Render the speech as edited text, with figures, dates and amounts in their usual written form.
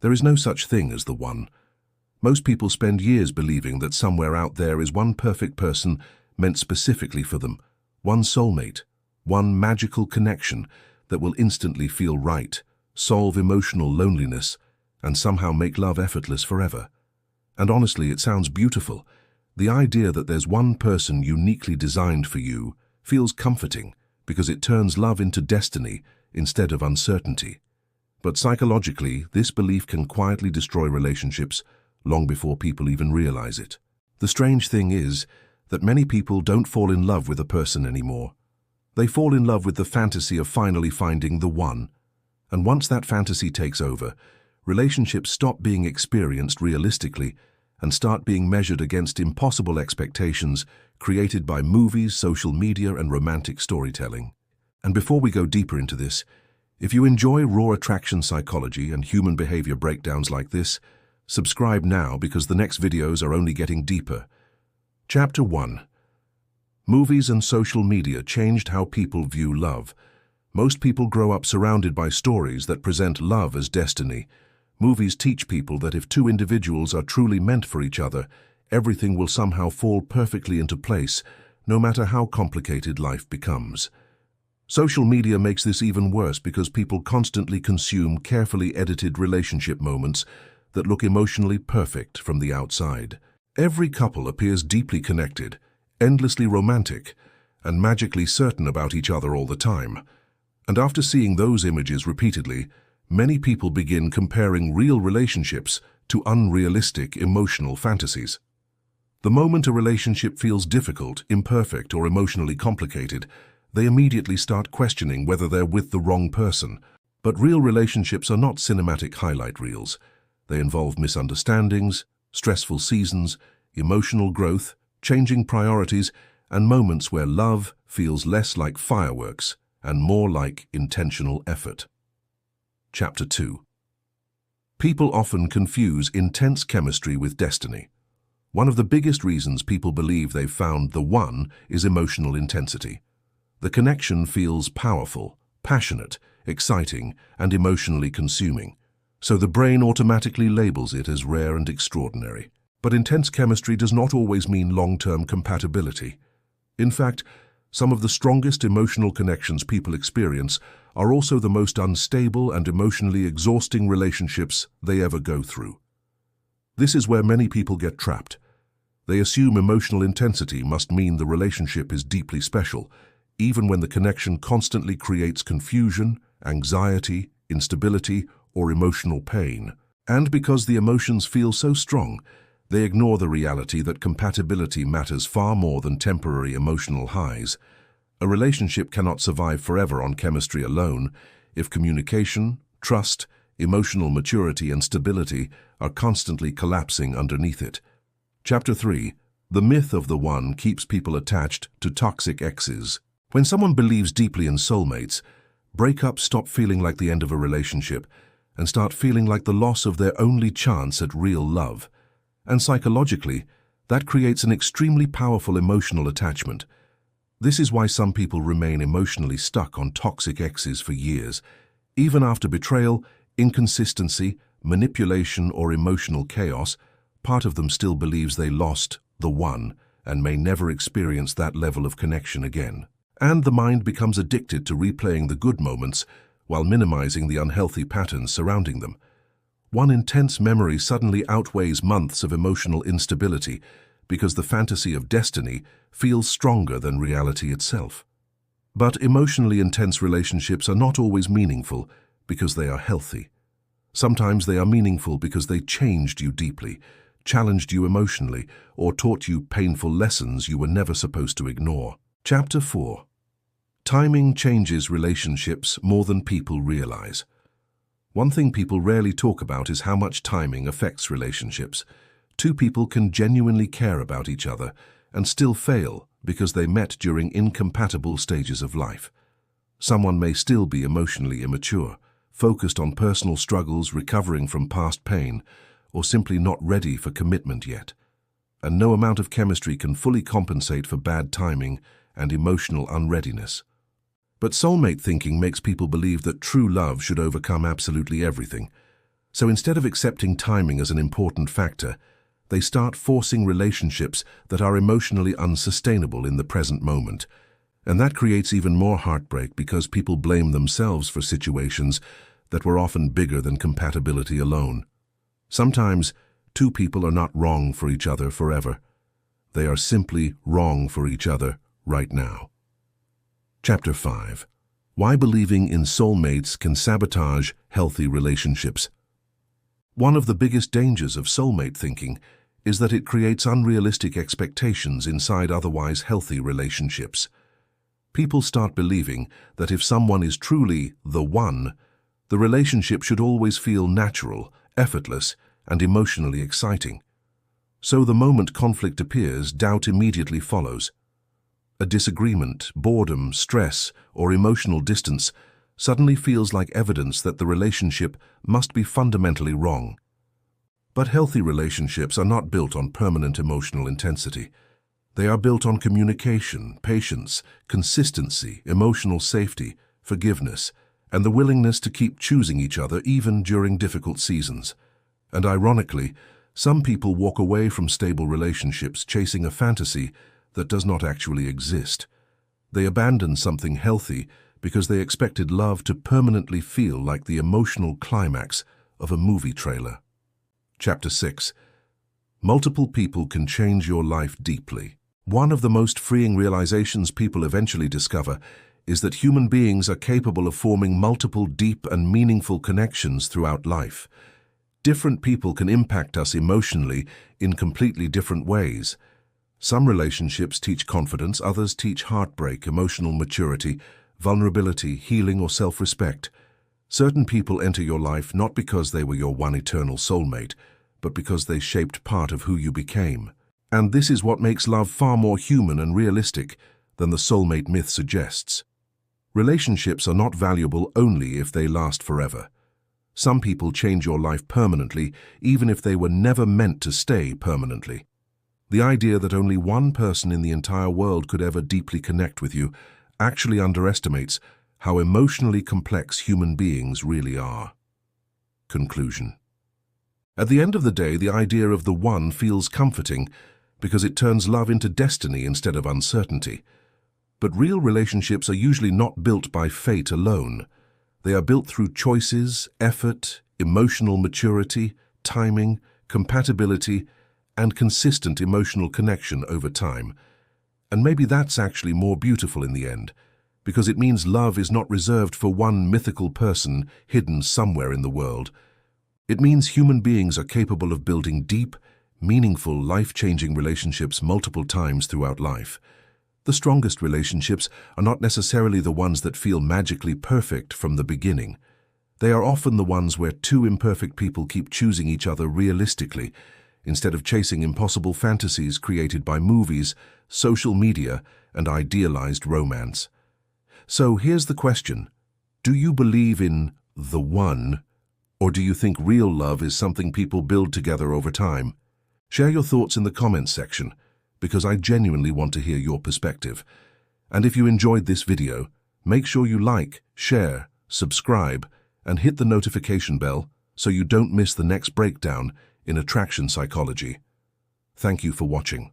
There is no such thing as the one. Most people spend years believing that somewhere out there is one perfect person meant specifically for them, one soulmate, one magical connection that will instantly feel right, solve emotional loneliness, and somehow make love effortless forever. And honestly, it sounds beautiful. The idea that there's one person uniquely designed for you feels comforting because it turns love into destiny instead of uncertainty. But psychologically, this belief can quietly destroy relationships long before people even realize it. The strange thing is that many people don't fall in love with a person anymore. They fall in love with the fantasy of finally finding the one. And once that fantasy takes over, relationships stop being experienced realistically and start being measured against impossible expectations created by movies, social media, and romantic storytelling. And before we go deeper into this, if you enjoy raw attraction psychology and human behavior breakdowns like this, subscribe now because the next videos are only getting deeper. Chapter 1. Movies and social media changed how people view love. Most people grow up surrounded by stories that present love as destiny. Movies teach people that if two individuals are truly meant for each other, everything will somehow fall perfectly into place, no matter how complicated life becomes. Social media makes this even worse because people constantly consume carefully edited relationship moments that look emotionally perfect from the outside. Every couple appears deeply connected, endlessly romantic, and magically certain about each other all the time. And after seeing those images repeatedly, many people begin comparing real relationships to unrealistic emotional fantasies. The moment a relationship feels difficult, imperfect, or emotionally complicated, they immediately start questioning whether they're with the wrong person. But real relationships are not cinematic highlight reels. They involve misunderstandings, stressful seasons, emotional growth, changing priorities, and moments where love feels less like fireworks and more like intentional effort. Chapter 2. People often confuse intense chemistry with destiny. One of the biggest reasons people believe they've found the one is emotional intensity. The connection feels powerful, passionate, exciting, and emotionally consuming, so the brain automatically labels it as rare and extraordinary. But intense chemistry does not always mean long-term compatibility. In fact, some of the strongest emotional connections people experience are also the most unstable and emotionally exhausting relationships they ever go through. This is where many people get trapped. They assume emotional intensity must mean the relationship is deeply special, even when the connection constantly creates confusion, anxiety, instability, or emotional pain. And because the emotions feel so strong, they ignore the reality that compatibility matters far more than temporary emotional highs. A relationship cannot survive forever on chemistry alone if communication, trust, emotional maturity, and stability are constantly collapsing underneath it. Chapter 3. The myth of the one keeps people attached to toxic exes. When someone believes deeply in soulmates, breakups stop feeling like the end of a relationship and start feeling like the loss of their only chance at real love. And psychologically, that creates an extremely powerful emotional attachment. This is why some people remain emotionally stuck on toxic exes for years. Even after betrayal, inconsistency, manipulation, or emotional chaos, part of them still believes they lost the one and may never experience that level of connection again. And the mind becomes addicted to replaying the good moments while minimizing the unhealthy patterns surrounding them. One intense memory suddenly outweighs months of emotional instability because the fantasy of destiny feels stronger than reality itself. But emotionally intense relationships are not always meaningful because they are healthy. Sometimes they are meaningful because they changed you deeply, challenged you emotionally, or taught you painful lessons you were never supposed to ignore. Chapter 4. Timing changes relationships more than people realize. One thing people rarely talk about is how much timing affects relationships. Two people can genuinely care about each other and still fail because they met during incompatible stages of life. Someone may still be emotionally immature, focused on personal struggles, recovering from past pain, or simply not ready for commitment yet. And no amount of chemistry can fully compensate for bad timing and emotional unreadiness. But soulmate thinking makes people believe that true love should overcome absolutely everything. So instead of accepting timing as an important factor, they start forcing relationships that are emotionally unsustainable in the present moment. And that creates even more heartbreak because people blame themselves for situations that were often bigger than compatibility alone. Sometimes, two people are not wrong for each other forever. They are simply wrong for each other right now. Chapter 5. Why believing in soulmates can sabotage healthy relationships. One of the biggest dangers of soulmate thinking is that it creates unrealistic expectations inside otherwise healthy relationships. People start believing that if someone is truly the one, the relationship should always feel natural, effortless, and emotionally exciting. So the moment conflict appears, doubt immediately follows. A disagreement, boredom, stress, or emotional distance suddenly feels like evidence that the relationship must be fundamentally wrong. But healthy relationships are not built on permanent emotional intensity. They are built on communication, patience, consistency, emotional safety, forgiveness, and the willingness to keep choosing each other even during difficult seasons. And ironically, some people walk away from stable relationships chasing a fantasy that does not actually exist. They abandon something healthy because they expected love to permanently feel like the emotional climax of a movie trailer. Chapter 6. Multiple people can change your life deeply. One of the most freeing realizations people eventually discover is that human beings are capable of forming multiple deep and meaningful connections throughout life. Different people can impact us emotionally in completely different ways. Some relationships teach confidence, others teach heartbreak, emotional maturity, vulnerability, healing, or self-respect. Certain people enter your life not because they were your one eternal soulmate, but because they shaped part of who you became. And this is what makes love far more human and realistic than the soulmate myth suggests. Relationships are not valuable only if they last forever. Some people change your life permanently, even if they were never meant to stay permanently. The idea that only one person in the entire world could ever deeply connect with you actually underestimates how emotionally complex human beings really are. Conclusion. At the end of the day, the idea of the one feels comforting because it turns love into destiny instead of uncertainty. But real relationships are usually not built by fate alone. They are built through choices, effort, emotional maturity, timing, compatibility, and consistent emotional connection over time. And maybe that's actually more beautiful in the end, because it means love is not reserved for one mythical person hidden somewhere in the world. It means human beings are capable of building deep, meaningful, life-changing relationships multiple times throughout life. The strongest relationships are not necessarily the ones that feel magically perfect from the beginning. They are often the ones where two imperfect people keep choosing each other realistically, instead of chasing impossible fantasies created by movies, social media, and idealized romance. So here's the question. Do you believe in the one, or do you think real love is something people build together over time? Share your thoughts in the comments section, because I genuinely want to hear your perspective. And if you enjoyed this video, make sure you like, share, subscribe, and hit the notification bell so you don't miss the next breakdown in attraction psychology. Thank you for watching.